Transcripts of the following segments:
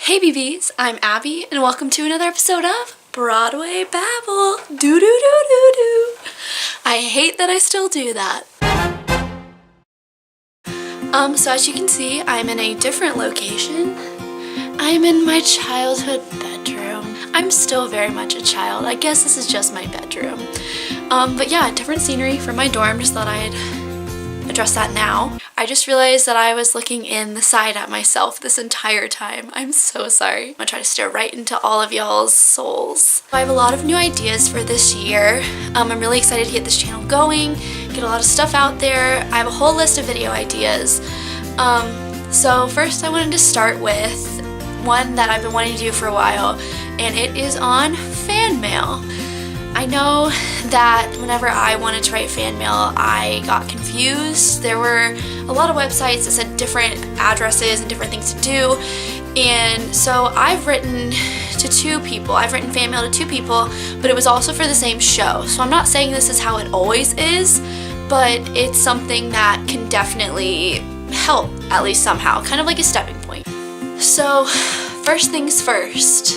Hey BBs, I'm Abby and welcome to another episode of Broadway Babble. Do do do do do. I hate that I still do that. So as you can see, I'm in a different location. I'm in my childhood bedroom. I'm still very much a child. I guess this is just my bedroom. But yeah, different scenery from my dorm. Just thought I'd address that now. I just realized that I was looking in the side at myself this entire time. I'm so sorry. I'm gonna try to stare right into all of y'all's souls. I have a lot of new ideas for this year. I'm really excited to get this channel going, get a lot of stuff out there. I have a whole list of video ideas. So first I wanted to start with one that I've been wanting to do for a while, and it is on fan mail. I know that whenever I wanted to write fan mail, I got confused. There were a lot of websites that said different addresses and different things to do. And so I've written to two people. I've written fan mail to two people, but it was also for the same show. So I'm not saying this is how it always is, but it's something that can definitely help, at least somehow, kind of like a stepping point. So first things first,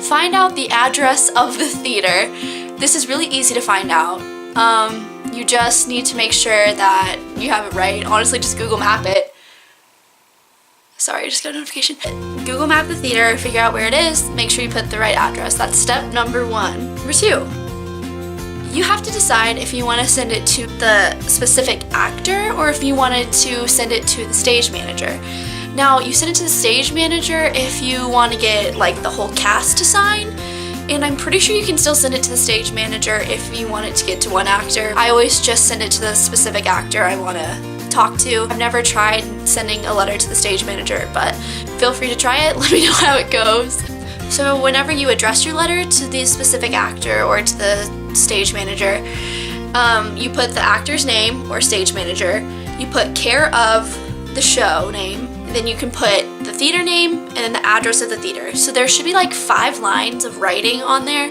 find out the address of the theater. This is really easy to find out. You just need to make sure that you have it right. Honestly, just Google Map it. Sorry, I just got a notification. Google Map the theater, figure out where it is, make sure you put the right address. That's step number one. Number two, you have to decide if you want to send it to the specific actor or if you wanted to send it to the stage manager. Now, you send it to the stage manager if you want to get like the whole cast to sign. And I'm pretty sure you can still send it to the stage manager if you want it to get to one actor. I always just send it to the specific actor I want to talk to. I've never tried sending a letter to the stage manager, but feel free to try it. Let me know how it goes. So whenever you address your letter to the specific actor or to the stage manager, you put the actor's name or stage manager, you put care of the show name, then you can put the theater name and then the address of the theater. So there should be like 5 lines of writing on there,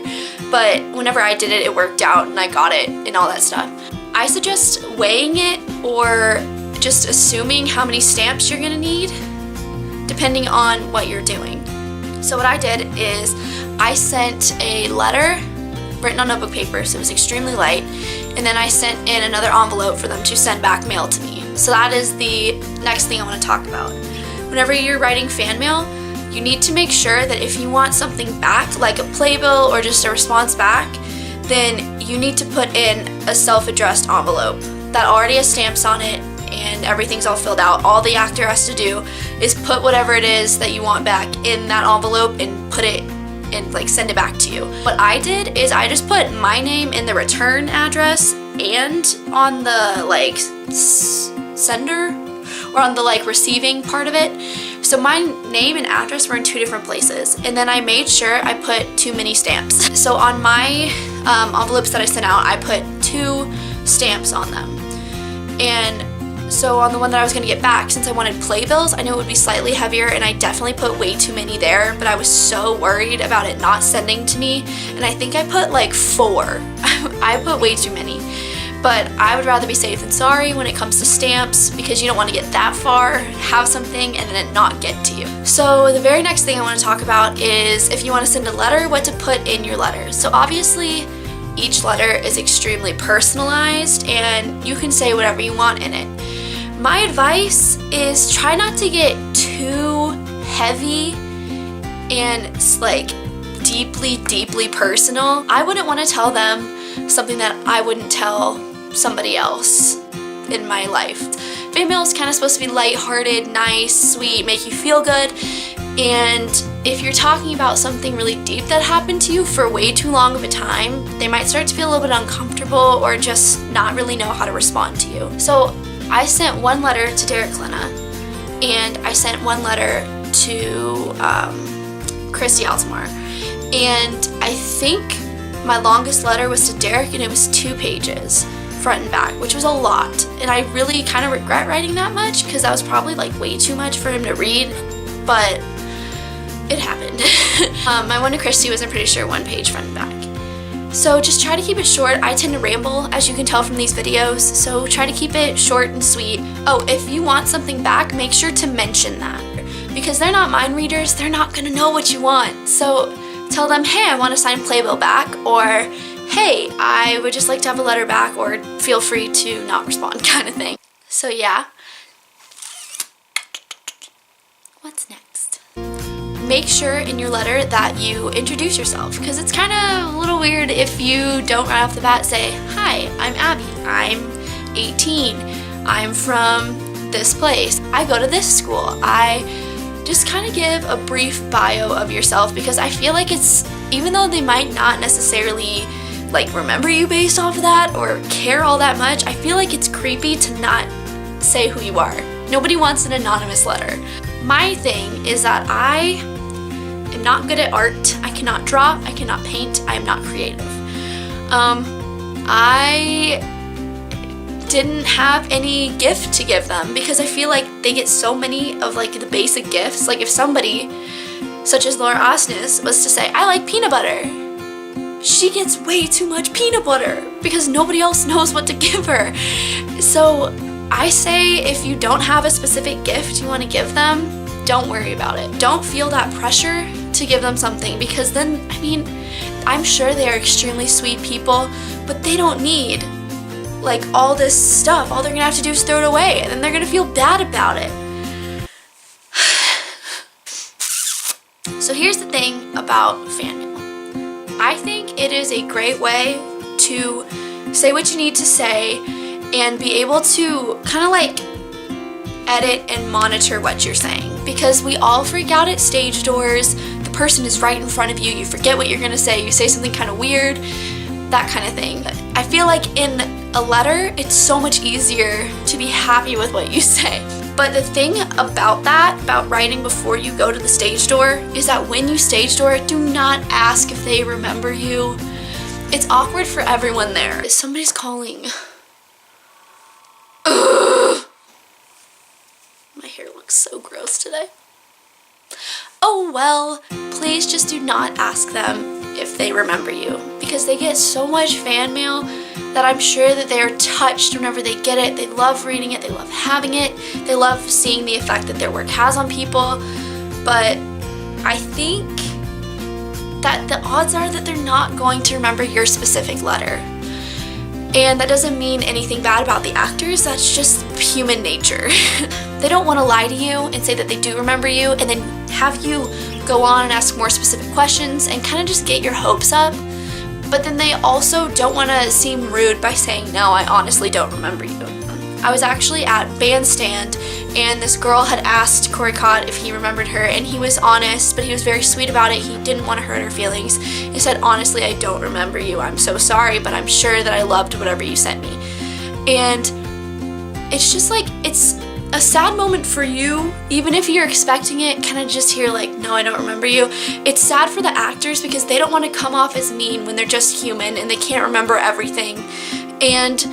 but whenever I did it, it worked out and I got it and all that stuff. I suggest weighing it or just assuming how many stamps you're gonna need depending on what you're doing. So what I did is I sent a letter written on notebook paper, so it was extremely light, and then I sent in another envelope for them to send back mail to me. So that is the next thing I want to talk about. Whenever you're writing fan mail, you need to make sure that if you want something back, like a playbill or just a response back, then you need to put in a self-addressed envelope that already has stamps on it and everything's all filled out. All the actor has to do is put whatever it is that you want back in that envelope and put it and like send it back to you. What I did is I just put my name in the return address and on the like sender or on the like receiving part of it. So my name and address were in 2 different places, and then I made sure I put too many stamps. So on my envelopes that I sent out, I put 2 stamps on them. And so on the one that I was going to get back, since I wanted playbills, I knew it would be slightly heavier, and I definitely put way too many there, but I was so worried about it not sending to me, and I think I put like 4. I put way too many. But I would rather be safe than sorry when it comes to stamps, because you don't want to get that far, have something, and then it not get to you. So the very next thing I want to talk about is if you want to send a letter, what to put in your letter. So obviously, each letter is extremely personalized, and you can say whatever you want in it. My advice is try not to get too heavy and like deeply personal. I wouldn't want to tell them something that I wouldn't tell somebody else in my life. Fan mail is kind of supposed to be lighthearted, nice, sweet, make you feel good. And if you're talking about something really deep that happened to you for way too long of a time, they might start to feel a little bit uncomfortable or just not really know how to respond to you. So I sent one letter to Derek Lena, and I sent one letter to Christy Altamar. And I think my longest letter was to Derek, and it was 2 pages, front and back, which was a lot. And I really kind of regret writing that much because that was probably like way too much for him to read, but it happened. My one to Christy was, I'm pretty sure, 1 page front and back. So just try to keep it short. I tend to ramble, as you can tell from these videos, so try to keep it short and sweet. Oh, if you want something back, make sure to mention that. because they're not mind readers. They're not gonna know what you want. So tell them, hey, I want a signed playbill back, or hey, I would just like to have a letter back, or feel free to not respond, kind of thing. So yeah. What's next? Make sure in your letter that you introduce yourself, because it's kind of a little weird if you don't right off the bat say, hi, I'm Abby, I'm 18, I'm from this place, I go to this school. I just kind of give a brief bio of yourself, because I feel like it's, even though they might not necessarily like remember you based off of that or care all that much, I feel like it's creepy to not say who you are. Nobody wants an anonymous letter. My thing is that I am not good at art. I cannot draw, I cannot paint, I am not creative. I didn't have any gift to give them, because I feel like they get so many of like the basic gifts. Like if somebody, such as Laura Osnes, was to say, I like peanut butter, she gets way too much peanut butter because nobody else knows what to give her. So I say, if you don't have a specific gift you want to give them, don't worry about it. Don't feel that pressure to give them something, because then, I mean, I'm sure they are extremely sweet people, but they don't need like all this stuff. All they're gonna have to do is throw it away, and then they're gonna feel bad about it. So here's the thing about fan mail. I think it is a great way to say what you need to say and be able to kind of like edit and monitor what you're saying, because we all freak out at stage doors. The person is right in front of you, you forget what you're gonna say, you say something kind of weird, that kind of thing. I feel like in a letter, it's so much easier to be happy with what you say. But the thing about that, about writing before you go to the stage door, is that when you stage door, do not ask if they remember you. It's awkward for everyone there. Somebody's calling. Ugh. My hair looks so gross today. Oh well, please just do not ask them if they remember you, because they get so much fan mail that I'm sure that they are touched whenever they get it. They love reading it, they love having it, they love seeing the effect that their work has on people. But I think that the odds are that they're not going to remember your specific letter. And that doesn't mean anything bad about the actors, that's just human nature. They don't want to lie to you and say that they do remember you and then have you go on and ask more specific questions and kind of just get your hopes up. But then they also don't want to seem rude by saying, no, I honestly don't remember you. I was actually at Bandstand, and this girl had asked Corey Cott if he remembered her, and he was honest, but he was very sweet about it. He didn't want to hurt her feelings. He said, honestly, I don't remember you. I'm so sorry, but I'm sure that I loved whatever you sent me. And it's just like, it's a sad moment for you, even if you're expecting it, kind of just hear like, no, I don't remember you. It's sad for the actors because they don't want to come off as mean when they're just human and they can't remember everything. And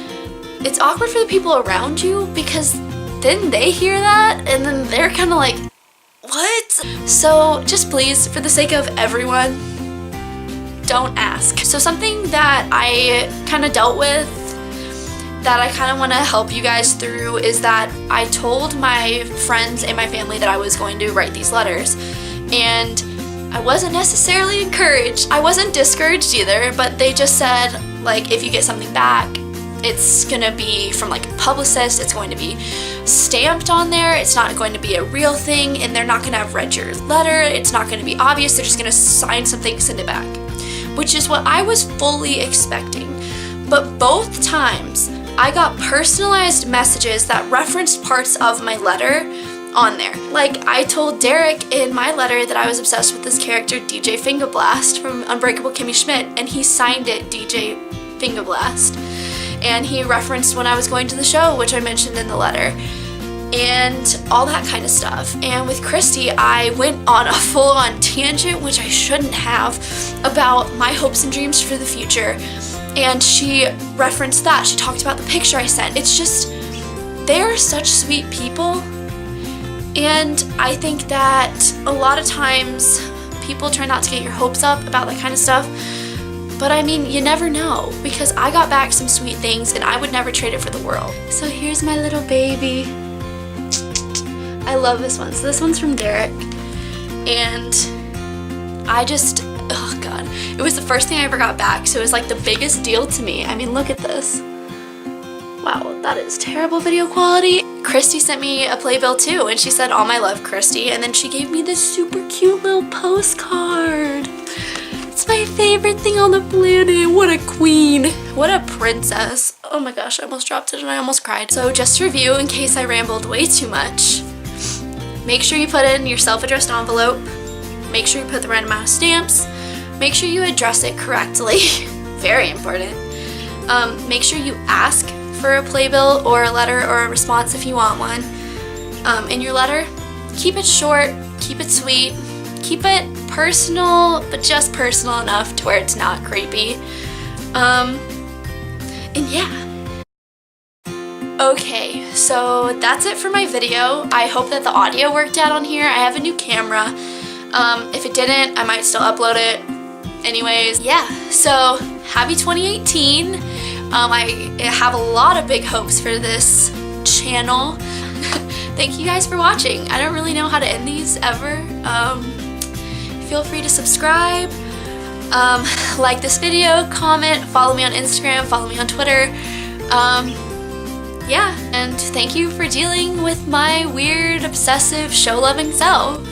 it's awkward for the people around you, because then they hear that and then they're kind of like, what? So just please, for the sake of everyone, don't ask. So something that I kind of dealt with that I kind of want to help you guys through is that I told my friends and my family that I was going to write these letters, and I wasn't necessarily encouraged. I wasn't discouraged either, but they just said, like, if you get something back, it's gonna be from like a publicist, it's going to be stamped on there, it's not going to be a real thing, and they're not gonna have read your letter, it's not gonna be obvious, they're just gonna sign something, send it back. Which is what I was fully expecting. But both times, I got personalized messages that referenced parts of my letter on there. Like, I told Derek in my letter that I was obsessed with this character, DJ Fingerblast from Unbreakable Kimmy Schmidt, and he signed it DJ Fingerblast. And he referenced when I was going to the show, which I mentioned in the letter, and all that kind of stuff. And with Christy, I went on a full-on tangent, which I shouldn't have, about my hopes and dreams for the future. And she referenced that. She talked about the picture I sent. It's just, they're such sweet people. And I think that a lot of times people try not to get your hopes up about that kind of stuff. But I mean, you never know, because I got back some sweet things and I would never trade it for the world. So here's my little baby. I love this one. So this one's from Derek, and I just, oh god, it was the first thing I ever got back, so it was like the biggest deal to me. I mean, look at this. Wow, that is terrible video quality. Christy sent me a playbill too, and she said, "All my love, Christy," and then she gave me this super cute little postcard. It's my favorite thing on the planet. What a queen. What a princess. Oh my gosh, I almost dropped it and I almost cried. So just to review, in case I rambled way too much, make sure you put in your self-addressed envelope. Make sure you put the right amount of stamps. Make sure you address it correctly. Very important. Make sure you ask for a playbill or a letter or a response if you want one. In your letter, keep it short, keep it sweet, keep it personal, but just personal enough to where it's not creepy. And yeah. Okay, so that's it for my video. I hope that the audio worked out on here. I have a new camera. If it didn't, I might still upload it. Anyways, yeah, so happy 2018. I have a lot of big hopes for this channel. Thank you guys for watching. I don't really know how to end these ever. Feel free to subscribe, like this video, comment, follow me on Instagram, follow me on Twitter. Yeah, and thank you for dealing with my weird, obsessive, show-loving self.